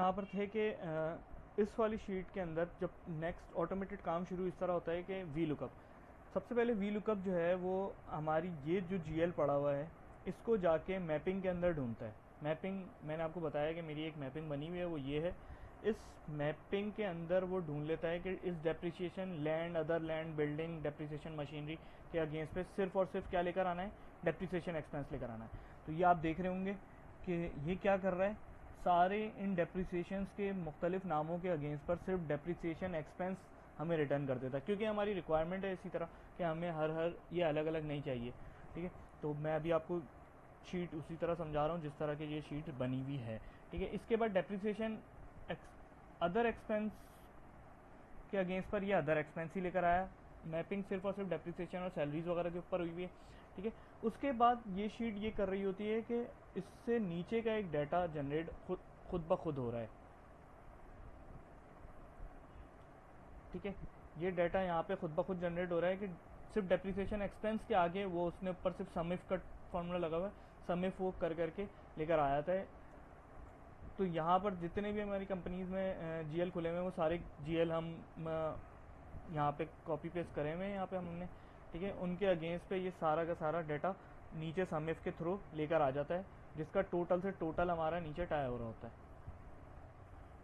यहाँ पर थे कि इस वाली शीट के अंदर जब नेक्स्ट ऑटोमेटेड काम शुरू इस तरह होता है कि वी लुकअप, सबसे पहले वी लुकअप जो है वो हमारी ये जो जीएल पड़ा हुआ है इसको जाके मैपिंग के अंदर ढूंढता है। मैपिंग मैंने आपको बताया कि मेरी एक मैपिंग बनी हुई है, वो ये है। इस मैपिंग के अंदर वो ढूंढ लेता है कि इस depreciation land, other land, building, depreciation machinery के अगेंस्ट पे सिर्फ और सिर्फ क्या लेकर आना है, डेप्रिसिएशन एक्सपेंस लेकर आना है। तो ये आप देख रहे होंगे कि ये क्या कर रहा है, सारे इन डेप्रिसिएशंस के मुख्तलिफ नामों के अगेंस्ट पर सिर्फ डेप्रिसिएशन एक्सपेंस हमें रिटर्न कर देता है, क्योंकि हमारी रिक्वायरमेंट है इसी तरह कि हमें हर ये अलग अलग नहीं चाहिए। ठीक है, तो मैं अभी आपको शीट उसी तरह समझा रहा हूँ जिस तरह की ये शीट बनी हुई है। ठीक है, इसके बाद डेप्रिसिएशन अदर एक्सपेंस के अगेंस्ट पर ये अदर एक्सपेंस ही लेकर आया। मैपिंग सिर्फ और सिर्फ डेप्रिसिएशन और सैलरीज वगैरह के ऊपर हुई है। ठीक है, उसके बाद ये शीट ये कर रही होती है कि इससे नीचे का एक डाटा जनरेट खुद ब खुद हो रहा है। ठीक है, ये डाटा यहाँ पे खुद ब खुद जनरेट हो रहा है कि सिर्फ डेप्रिसिएशन एक्सपेंस के आगे वो उसने ऊपर सिर्फ सम इफ का फॉर्मूला लगा हुआ है, सम इफ वो कर करके लेकर आया था। तो यहाँ पर जितने भी हमारी कंपनीज में जीएल खुले हुए हैं वो सारे जीएल हम यहाँ पे कॉपी पेस्ट करे हुए हैं यहाँ पे हमने। ठीक है, उनके अगेंस्ट पे ये सारा का सारा डाटा नीचे सम इफ के थ्रू लेकर आ जाता है, जिसका टोटल से टोटल हमारा नीचे टाई हो रहा होता है।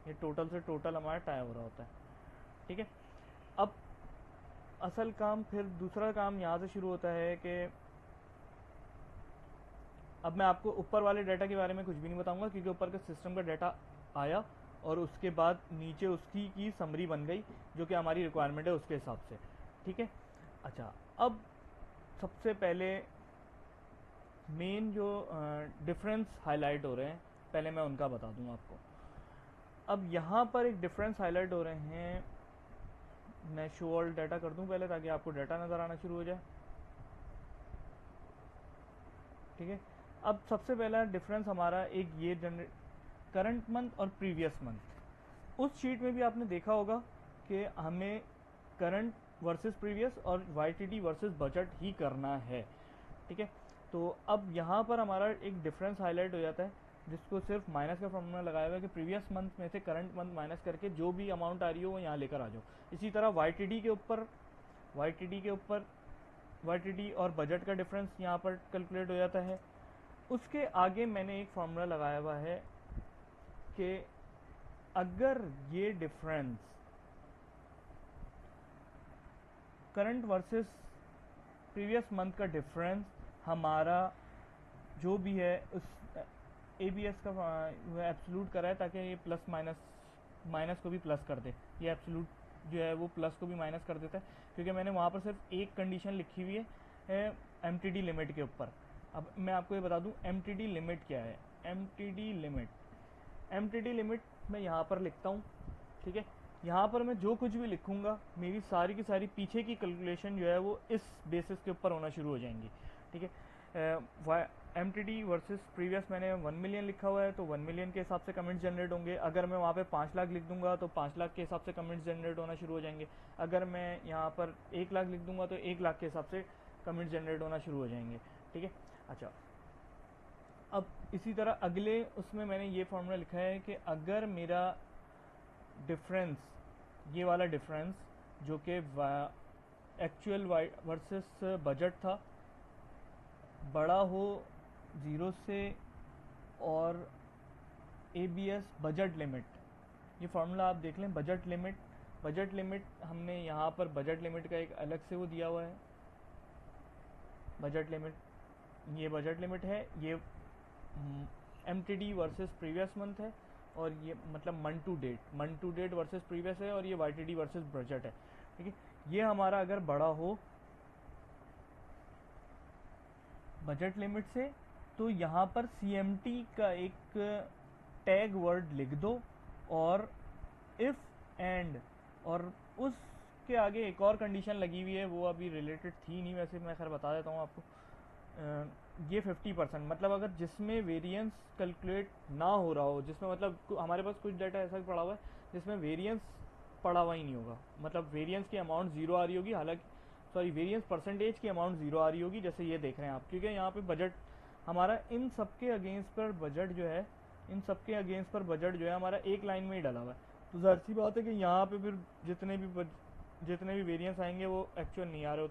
ये टोटल से टोटल हमारा टाई हो रहा होता है। ठीक है, अब असल काम, फिर दूसरा काम यहाँ से शुरू होता है कि अब मैं आपको ऊपर वाले डाटा के बारे में कुछ भी नहीं बताऊंगा, क्योंकि ऊपर का सिस्टम का डाटा आया और उसके बाद नीचे उसकी की समरी बन गई जो कि हमारी रिक्वायरमेंट है उसके हिसाब से। ठीक है, अच्छा, अब सबसे पहले मेन जो डिफरेंस हाईलाइट हो रहे हैं पहले मैं उनका बता दूं आपको। अब यहाँ पर एक डिफरेंस हाईलाइट हो रहे हैं, मैं शो ऑल डाटा कर दूं पहले ताकि आपको डाटा नज़र आना शुरू हो जाए। ठीक है, अब सबसे पहला डिफरेंस हमारा एक ये करंट मंथ और प्रीवियस मंथ। उस शीट में भी आपने देखा होगा कि हमें करंट वर्सेस प्रीवियस और वाईटीडी वर्सेस बजट ही करना है। ठीक है, तो अब यहाँ पर हमारा एक डिफरेंस हाईलाइट हो जाता है जिसको सिर्फ माइनस का फॉर्मूला लगाया हुआ है कि प्रीवियस मंथ में से करंट मंथ माइनस करके जो भी अमाउंट आ रही हो वो यहाँ लेकर आ जाओ। इसी तरह वाईटीडी के ऊपर वाईटीडी और बजट का डिफरेंस यहाँ पर कैलकुलेट हो जाता है। उसके आगे मैंने एक फॉर्मूला लगाया हुआ है कि अगर ये difference current versus previous month का डिफरेंस हमारा जो भी है उस एबीएस का एब्सोल्यूट कराए ताकि ये प्लस माइनस को भी प्लस कर दे, ये एब्सोल्यूट जो है वो प्लस को भी माइनस कर देता है, क्योंकि मैंने वहाँ पर सिर्फ एक कंडीशन लिखी हुई है एमटीडी लिमिट के ऊपर। अब मैं आपको ये बता दूं एमटीडी लिमिट क्या है। एमटीडी लिमिट मैं यहाँ पर लिखता हूँ। ठीक है, यहाँ पर मैं जो कुछ भी लिखूंगा मेरी सारी की सारी पीछे की कैलकुलेशन जो है वो इस बेसिस के ऊपर होना शुरू हो जाएंगी। ठीक है, एमटीडी वर्सेस प्रीवियस मैंने 1 मिलियन लिखा हुआ है तो 1 मिलियन के हिसाब से कमेंट्स जनरेट होंगे। अगर मैं वहाँ पे 5 लाख लिख दूंगा तो 5 लाख के हिसाब से कमेंट्स जनरेट होना शुरू हो जाएंगे। अगर मैं यहाँ पर 1 लाख लिख दूंगा तो 1 लाख के हिसाब से कमेंट्स जनरेट होना शुरू हो जाएंगे। ठीक है, अच्छा, अब इसी तरह अगले उसमें मैंने ये फॉर्मूला लिखा है कि अगर मेरा डिफरेंस, ये वाला डिफरेंस जो कि एक्चुअल वर्सेस बजट था, बड़ा हो 0 से और एबीएस बजट लिमिट, ये फार्मूला आप देख लें। बजट लिमिट हमने यहाँ पर बजट लिमिट का एक अलग से वो दिया हुआ है। बजट लिमिट, ये बजट लिमिट है, ये एमटीडी वर्सेस प्रीवियस मंथ है और ये मतलब month to date versus previous है और ये वाईटीडी वर्सेस बजट है। ठीक है, ये हमारा अगर बड़ा हो बजट लिमिट से तो यहाँ पर सीएमटी का एक टैग वर्ड लिख दो और इफ एंड, और उसके आगे एक और कंडीशन लगी हुई है, वो अभी रिलेटेड थी नहीं, वैसे मैं खैर बता देता हूँ आपको। ये 50%, मतलब अगर जिसमें वेरिएंस कैलकुलेट ना हो रहा हो, जिसमें मतलब हमारे पास कुछ डाटा ऐसा पड़ा हुआ है जिसमें वेरिएंस पड़ा हुआ ही नहीं होगा, मतलब वेरिएंस की अमाउंट 0 आ रही होगी, हालांकि सॉरी वेरिएंस परसेंटेज की अमाउंट 0 आ रही होगी, जैसे ये देख रहे हैं आप, क्योंकि यहाँ पे बजट हमारा इन सबके अगेंस्ट पर बजट जो है इन सब के अगेंस्ट पर बजट जो है हमारा एक लाइन में ही डला हुआ है। तो जाहिर सी बात है कि यहाँ पे फिर जितने भी वेरिएंस आएंगे वो एक्चुअल नहीं आ रहे